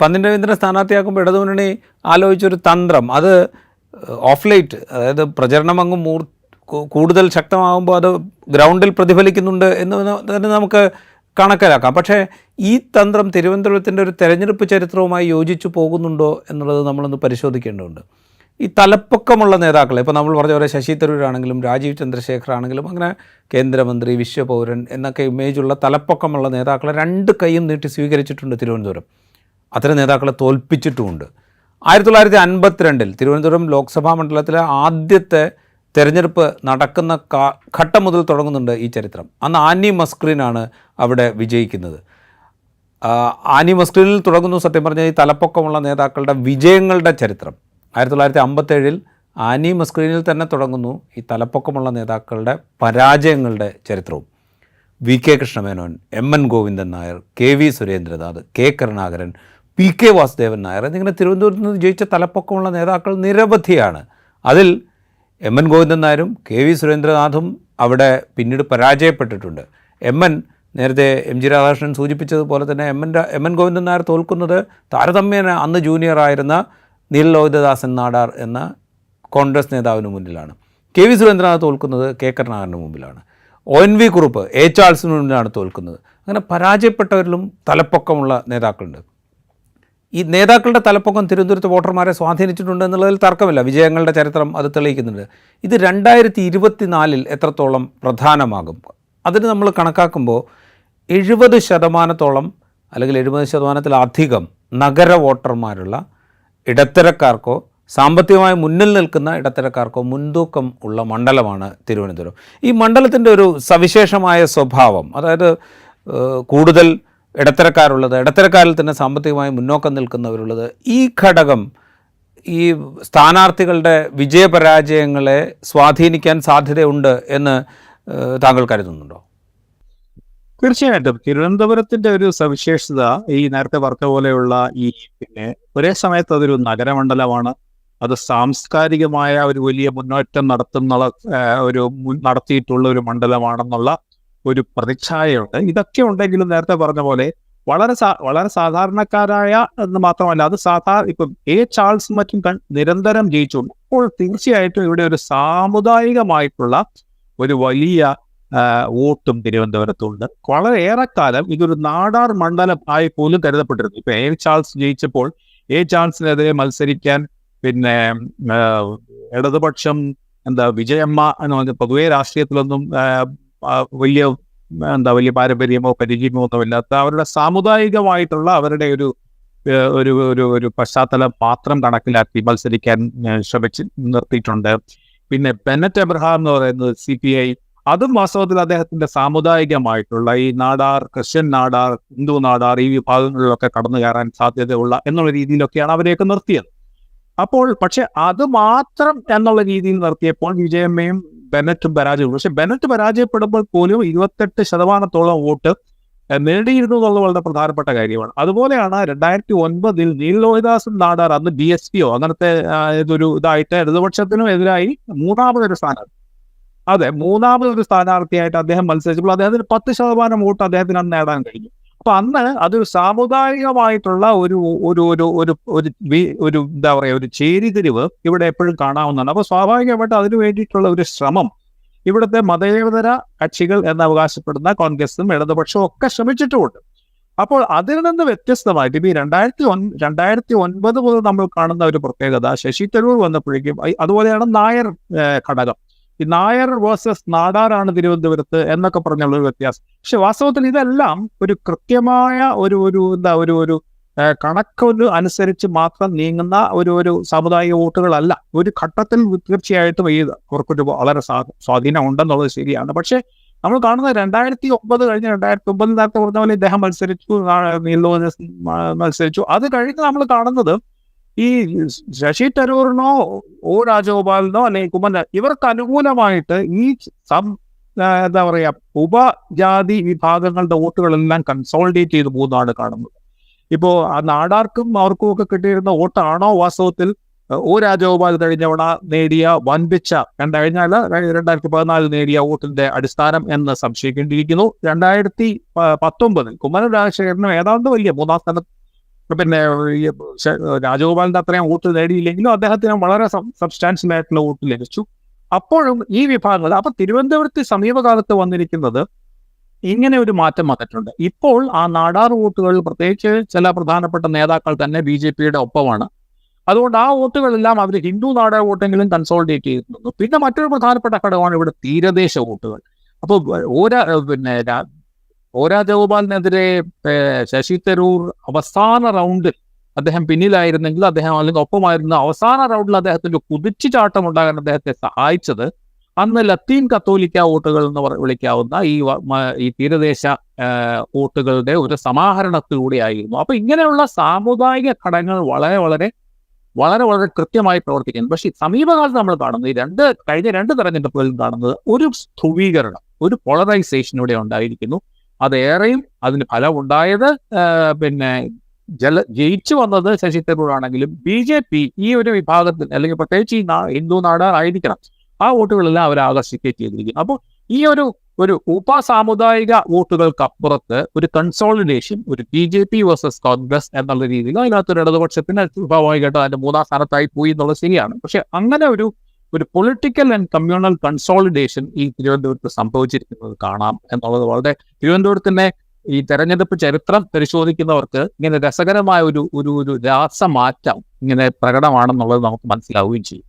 പന്ന്യൻ രവീന്ദ്രനെ സ്ഥാനാർത്ഥിയാക്കുമ്പോൾ ഇടതുമുന്നണി ആലോചിച്ചൊരു തന്ത്രം, അത് ഓഫ് ലൈറ്റ്, അതായത് പ്രചരണം അങ്ങ് കൂടുതൽ ശക്തമാകുമ്പോൾ അത് ഗ്രൗണ്ടിൽ പ്രതിഫലിക്കുന്നുണ്ട് എന്ന് തന്നെ നമുക്ക് കണക്കിലാക്കാം. പക്ഷേ ഈ തന്ത്രം തിരുവനന്തപുരത്തിൻ്റെ ഒരു തെരഞ്ഞെടുപ്പ് ചരിത്രവുമായി യോജിച്ചു പോകുന്നുണ്ടോ എന്നുള്ളത് നമ്മളൊന്ന് പരിശോധിക്കേണ്ടതുണ്ട്. ഈ തലപ്പൊക്കമുള്ള നേതാക്കളെ, ഇപ്പോൾ നമ്മൾ പറഞ്ഞ പോലെ ശശി തരൂരാണെങ്കിലും രാജീവ് ചന്ദ്രശേഖർ ആണെങ്കിലും അങ്ങനെ കേന്ദ്രമന്ത്രി, വിശ്വപൗരൻ എന്നൊക്കെ ഇമേജുള്ള തലപ്പൊക്കമുള്ള നേതാക്കളെ രണ്ട് കൈയും നീട്ടി സ്വീകരിച്ചിട്ടുണ്ട് തിരുവനന്തപുരം. അത്തരം നേതാക്കളെ തോൽപ്പിച്ചിട്ടുമുണ്ട്. 1952 തിരുവനന്തപുരം ലോക്സഭാ മണ്ഡലത്തിലെ ആദ്യത്തെ തെരഞ്ഞെടുപ്പ് നടക്കുന്ന ഘട്ടം മുതൽ തുടങ്ങുന്നുണ്ട് ഈ ചരിത്രം. അന്ന് ആനി മസ്ക്രീനാണ് അവിടെ വിജയിക്കുന്നത്. ആനി മസ്ക്രീനിൽ തുടങ്ങുന്നു സത്യം പറഞ്ഞാൽ ഈ തലപ്പൊക്കമുള്ള നേതാക്കളുടെ വിജയങ്ങളുടെ ചരിത്രം. 1957 ആനി മസ്ക്രീനിൽ തന്നെ തുടങ്ങുന്നു ഈ തലപ്പൊക്കമുള്ള നേതാക്കളുടെ പരാജയങ്ങളുടെ ചരിത്രവും. V K Krishna Menon, M N Govindan Nair, K V Surendranath, K Karunakaran, P K Vasudevan Nair എന്നിങ്ങനെ തിരുവനന്തപുരത്ത് നിന്ന് ജയിച്ച തലപ്പൊക്കമുള്ള നേതാക്കൾ നിരവധിയാണ്. അതിൽ എം എൻ ഗോവിന്ദൻ നായരും കെ വി സുരേന്ദ്രനാഥും അവിടെ പിന്നീട് പരാജയപ്പെട്ടിട്ടുണ്ട്. എം എൻ നേരത്തെ എം ജി രാധാകൃഷ്ണൻ സൂചിപ്പിച്ചതുപോലെ തന്നെ എം എൻ ഗോവിന്ദൻ നായർ തോൽക്കുന്നത് താരതമ്യേന അന്ന് ജൂനിയറായിരുന്ന നീലലോഹിതദാസൻ നാടാർ എന്ന കോൺഗ്രസ് നേതാവിന് മുന്നിലാണ്. കെ വി സുരേന്ദ്രനാഥ് തോൽക്കുന്നത് കെ കരുണാകരന് മുമ്പിലാണ്. O N V Kurup A ചാൾസിന് മുന്നിലാണ് തോൽക്കുന്നത്. അങ്ങനെ പരാജയപ്പെട്ടവരിലും തലപ്പൊക്കമുള്ള നേതാക്കളുണ്ട്. ഈ നേതാക്കളുടെ തലപ്പൊക്കം തിരുവനന്തപുരത്ത് വോട്ടർമാരെ സ്വാധീനിച്ചിട്ടുണ്ട് എന്നുള്ളതിൽ തർക്കമില്ല. വിജയങ്ങളുടെ ചരിത്രം അത് തെളിയിക്കുന്നുണ്ട്. ഇത് 2024 എത്രത്തോളം പ്രധാനമാകും? അതിന് നമ്മൾ കണക്കാക്കുമ്പോൾ 70% അല്ലെങ്കിൽ 70%-ലധികം നഗര വോട്ടർമാരുള്ള ഇടത്തരക്കാർക്കോ സാമ്പത്തികമായി മുന്നിൽ നിൽക്കുന്ന ഇടത്തരക്കാർക്കോ മുൻതൂക്കം ഉള്ള മണ്ഡലമാണ് തിരുവനന്തപുരം. ഈ മണ്ഡലത്തിൻ്റെ ഒരു സവിശേഷമായ സ്വഭാവം, അതായത് കൂടുതൽ ഇടത്തരക്കാരുള്ളത്, ഇടത്തരക്കാരിൽ തന്നെ സാമ്പത്തികമായി മുന്നോക്കം നിൽക്കുന്നവരുള്ളത്, ഈ ഘടകം ഈ സ്ഥാനാർത്ഥികളുടെ വിജയപരാജയങ്ങളെ സ്വാധീനിക്കാൻ സാധ്യതയുണ്ട് എന്ന് താങ്കൾ കരുതുന്നുണ്ടോ? തീർച്ചയായിട്ടും തിരുവനന്തപുരത്തിന്റെ ഒരു സവിശേഷത ഈ നേരത്തെ പറഞ്ഞ പോലെയുള്ള ഈ ഒരേ സമയത്ത് അതൊരു നഗരമണ്ഡലമാണ്. അത് സാംസ്കാരികമായ ഒരു വലിയ മുന്നേറ്റം നടത്തിയിട്ടുള്ള ഒരു മണ്ഡലമാണെന്നുള്ള ഒരു പ്രതിച്ഛായയുണ്ട്. ഇതൊക്കെ ഉണ്ടെങ്കിലും നേരത്തെ പറഞ്ഞ പോലെ വളരെ സാധാരണക്കാരായ എന്ന് മാത്രമല്ല, അത് ഇപ്പം എ ചാൾസ് മറ്റും നിരന്തരം ജയിച്ചുള്ളൂ. അപ്പോൾ തീർച്ചയായിട്ടും ഇവിടെ ഒരു സാമുദായികമായിട്ടുള്ള ഒരു വലിയ വോട്ടും തിരുവനന്തപുരത്തുണ്ട്. വളരെ ഏറെക്കാലം ഇതൊരു നാടാർ മണ്ഡലം ആയി പോലും കരുതപ്പെട്ടിരുന്നു. ഇപ്പൊ എ ചാൾസ് ജയിച്ചപ്പോൾ എ ചാൾസിനെതിരെ മത്സരിക്കാൻ ഇടതുപക്ഷം വിജയമ്മ എന്ന് പറഞ്ഞ പൊതുവെ രാഷ്ട്രീയത്തിലൊന്നും വലിയ പാരമ്പര്യമോ പരിചയമോ ഒന്നും ഇല്ലാത്ത അവരുടെ സാമുദായികമായിട്ടുള്ള അവരുടെ ഒരു പശ്ചാത്തലം മാത്രം കണക്കിലാക്കി മത്സരിക്കാൻ ശ്രമിച്ച് നിർത്തിയിട്ടുണ്ട്. പിന്നെ ബെനറ്റ് എബ്രഹാം എന്ന് പറയുന്നത് CPI, അതും വാസ്തവത്തിൽ അദ്ദേഹത്തിന്റെ സാമുദായികമായിട്ടുള്ള ഈ നാടാർ, ക്രിസ്ത്യൻ നാടാർ, ഹിന്ദു നാടാർ, ഈ വിഭാഗങ്ങളിലൊക്കെ കടന്നു കയറാൻ സാധ്യതയുള്ള എന്നുള്ള രീതിയിലൊക്കെയാണ് അവരെയൊക്കെ നിർത്തിയത്. പക്ഷെ അത് മാത്രം എന്നുള്ള രീതിയിൽ നിർത്തിയപ്പോൾ വിജയമ്മയും ബെനറ്റും പരാജയപ്പെട്ടു. പക്ഷെ ബെനറ്റ് പരാജയപ്പെടുമ്പോൾ പോലും 28% വോട്ട് നേടിയിരുന്നു എന്നുള്ളത് വളരെ പ്രധാനപ്പെട്ട കാര്യമാണ്. അതുപോലെയാണ് 2009 നീലലോഹിതദാസൻ നാടാർ, അന്ന് DSPO അങ്ങനത്തെ ഇതായിട്ട് ഇടതുപക്ഷത്തിനും എതിരായി മൂന്നാമതൊരു സ്ഥാനാർത്ഥിയായിട്ട് അദ്ദേഹം മത്സരിച്ചപ്പോൾ അദ്ദേഹത്തിന് 10% വോട്ട് അദ്ദേഹത്തിന് അന്ന് നേടാൻ കഴിഞ്ഞു. അപ്പൊ അന്ന് അതൊരു സാമുദായികമായിട്ടുള്ള ഒരു എന്താ പറയാ ഒരു ചേരിതിരിവ് ഇവിടെ എപ്പോഴും കാണാവുന്നതാണ്. അപ്പൊ സ്വാഭാവികമായിട്ട് അതിനു വേണ്ടിയിട്ടുള്ള ഒരു ശ്രമം ഇവിടുത്തെ മതേതര കക്ഷികൾ എന്ന് അവകാശപ്പെടുന്ന കോൺഗ്രസും ഇടതുപക്ഷവും ഒക്കെ ശ്രമിച്ചിട്ടുമുണ്ട്. അപ്പോൾ അതിൽ നിന്ന് വ്യത്യസ്തമായിട്ട് ഇപ്പൊ 2009 മുതൽ നമ്മൾ കാണുന്ന ഒരു പ്രത്യേകത, ശശി തരൂർ വന്നപ്പോഴേക്കും അതുപോലെയാണ് നായർ ഘടകം. ഈ നായർ വേഴ്സസ് നാടാറാണ് തിരുവനന്തപുരത്ത് എന്നൊക്കെ പറഞ്ഞുള്ള ഒരു വ്യത്യാസം. പക്ഷെ വാസ്തവത്തിൽ ഇതെല്ലാം ഒരു കൃത്യമായ ഒരു കണക്കൊരു അനുസരിച്ച് മാത്രം നീങ്ങുന്ന ഒരു സാമുദായിക വോട്ടുകളല്ല. ഒരു ഘട്ടത്തിൽ തീർച്ചയായിട്ടും അവർക്കൊരു വളരെ സ്വാധീനം ഉണ്ടെന്നുള്ളത് ശരിയാണ്. പക്ഷെ നമ്മൾ കാണുന്നത് 2009 കഴിഞ്ഞ് 2009 നേരത്തെ പറഞ്ഞ പോലെ ഇദ്ദേഹം മത്സരിച്ചു. അത് കഴിഞ്ഞ് നമ്മൾ കാണുന്നത് ഈ ശശി തരൂറിനോ ഒ രാജഗോപാലിനോ അല്ലെങ്കിൽ കുമ്മന ഇവർക്ക് അനുകൂലമായിട്ട് ഈ എന്താ പറയാ ഉപജാതി വിഭാഗങ്ങളുടെ വോട്ടുകളെല്ലാം കൺസോളിഡേറ്റ് ചെയ്ത് പോകുന്നതാണ് കാണുന്നത്. ഇപ്പോ ആ നാടാർക്കും അവർക്കും ഒക്കെ കിട്ടിയിരുന്ന വോട്ടാണോ വാസ്തവത്തിൽ ഒ രാജഗോപാൽ കഴിഞ്ഞവണ നേടിയ വൻപിച്ച 2014 നേടിയ വോട്ടിന്റെ അടിസ്ഥാനം എന്ന് സംശയിക്കേണ്ടിയിരിക്കുന്നു. 2019 കുമ്മനം രാജശേഖരനും ഏതാണ്ട് വലിയ 3ാം സ്ഥാനം പിന്നെ ഈ രാജഗോപാലിന്റെ അത്രയും വോട്ട് നേടിയില്ലെങ്കിലും അദ്ദേഹത്തിന് വളരെ സബ്സ്റ്റാൻഷ്യൽ ആയിട്ടുള്ള വോട്ട് ലഭിച്ചു. അപ്പോഴും ഈ വിഭാഗങ്ങൾ, അപ്പൊ തിരുവനന്തപുരത്ത് സമീപകാലത്ത് വന്നിരിക്കുന്നത് ഇങ്ങനെ ഒരു മാറ്റം വന്നിട്ടുണ്ട്. ഇപ്പോൾ ആ നാടാർ വോട്ടുകൾ, പ്രത്യേകിച്ച് ചില പ്രധാനപ്പെട്ട നേതാക്കൾ തന്നെ BJPയുടെ ഒപ്പമാണ്. അതുകൊണ്ട് ആ വോട്ടുകളെല്ലാം അവർ ഹിന്ദു നാടാർ വോട്ടെങ്കിലും കൺസോളിഡേറ്റ് ചെയ്തിരുന്നു. പിന്നെ മറ്റൊരു പ്രധാനപ്പെട്ട ഘടകമാണ് ഇവിടെ തീരദേശ വോട്ടുകൾ. അപ്പോൾ ഒ രാജഗോപാലിനെതിരെ ശശി തരൂർ അവസാന റൗണ്ടിൽ അദ്ദേഹം പിന്നിലായിരുന്നെങ്കിൽ, അദ്ദേഹം അല്ലെങ്കിൽ ഒപ്പമായിരുന്ന അവസാന റൗണ്ടിൽ അദ്ദേഹത്തിന്റെ കുതിച്ചുചാട്ടം ഉണ്ടാകാൻ അദ്ദേഹത്തെ സഹായിച്ചത് അന്ന് ലത്തീൻ കത്തോലിക്ക വോട്ടുകൾ എന്ന് വിളിക്കാവുന്ന ഈ തീരദേശ വോട്ടുകളുടെ ഒരു സമാഹരണത്തിലൂടെയായിരുന്നു. അപ്പൊ ഇങ്ങനെയുള്ള സാമുദായിക ഘടകങ്ങൾ വളരെ വളരെ വളരെ വളരെ കൃത്യമായി പ്രവർത്തിക്കുന്നു. പക്ഷേ സമീപകാലത്ത് നമ്മൾ കാണുന്നത് കഴിഞ്ഞ രണ്ട് തെരഞ്ഞെടുപ്പുകളിൽ കാണുന്നത് ഒരു ധ്രുവീകരണം, ഒരു പോളറൈസേഷൻ ഇവിടെ ഉണ്ടായിരിക്കുന്നു. അതേറെയും അതിന് ഫലമുണ്ടായത് ജയിച്ചു വന്നത് ശശി തരൂർ ആണെങ്കിലും BJP ഈ ഒരു വിഭാഗത്തിൽ, അല്ലെങ്കിൽ പ്രത്യേകിച്ച് ഈ ഹിന്ദു നാടാർ ആയിരിക്കണം, ആ വോട്ടുകളെല്ലാം അവർ ആകർഷിക്കുകയും ചെയ്തിരിക്കുന്നു. അപ്പോൾ ഈ ഒരു ഉപസാമുദായിക വോട്ടുകൾക്കപ്പുറത്ത് ഒരു കൺസോളിഡേഷൻ, ഒരു BJP വേഴ്സസ് കോൺഗ്രസ് എന്നുള്ള രീതിയിൽ അതിനകത്തൊരു ഇടതുപക്ഷത്തിന് സ്വാഭാവികമായിട്ട് അതിന്റെ 3ാം സ്ഥാനത്തായി പോയി എന്നുള്ളത് ശരിയാണ്. പക്ഷെ അങ്ങനെ ഒരു പൊളിറ്റിക്കൽ ആൻഡ് കമ്മ്യൂണൽ കൺസോളിഡേഷൻ ഈ തിരുവനന്തപുരത്ത് സംഭവിച്ചിരിക്കുന്നത് കാണാം എന്നുള്ളത് വളരെ, തിരുവനന്തപുരത്തിന്റെ ഈ തെരഞ്ഞെടുപ്പ് ചരിത്രം പരിശോധിക്കുന്നവർക്ക് ഇങ്ങനെ രസകരമായ ഒരു രാസമാറ്റം ഇങ്ങനെ പ്രകടമാണെന്നുള്ളത് നമുക്ക് മനസ്സിലാവുകയും ചെയ്യും.